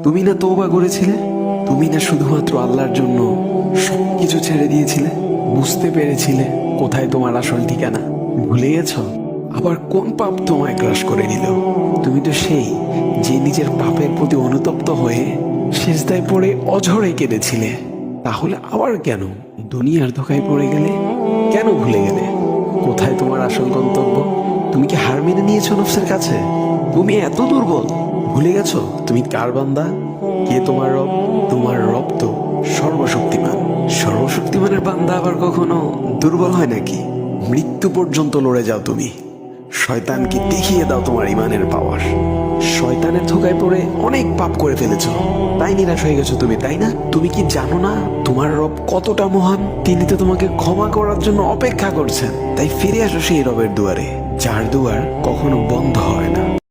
তুমি না তওবা করেছিলে? তুমি না শুধুমাত্র আল্লাহর জন্য সবকিছু ছেড়ে দিয়েছিলে? বুঝতে পেরেছিলে কোথায় তোমার আসল ঠিকানা? ভুলে গেছ? আবার কোন পাপ তোমায় গ্রাস করে নিল? তুমি তো সেই যে নিজের পাপের প্রতি অনুতপ্ত হয়ে সিজদায় পড়ে অঝরে কেঁদেছিলে। তাহলে আবার কেন দুনিয়ার ধোঁকায় পড়ে গেলে? কেন ভুলে গেলে কোথায় তোমার আসল গন্তব্য? তুমি কি হার মেনে নিয়েছো নফসের কাছে? তুমি এত দুর্বল? ভুলে গেছো তুমি কার বান্দা? কে তোমার রব? তোমার রব তো সর্বশক্তিমান। সর্বশক্তিমানের বান্দা আবার কখনো দুর্বল হয় নাকি? মৃত্যু পর্যন্ত লড়ে যাও তুমি। শয়তানকে দেখিয়ে দাও তোমার ইমানের পাওয়ার। শয়তানের ধোকায় পড়ে অনেক পাপ করে ফেলেছো, তাই নিরাশ হয়ে গেছো তুমি, তাই না? তুমি কি জানো না তোমার রব কতটা মহান? তিনি তো তোমাকে ক্ষমা করার জন্য অপেক্ষা করছেন। তাই ফিরে আসো সেই রবের দুয়ারে, যার দুয়ার কখনো বন্ধ হয় না।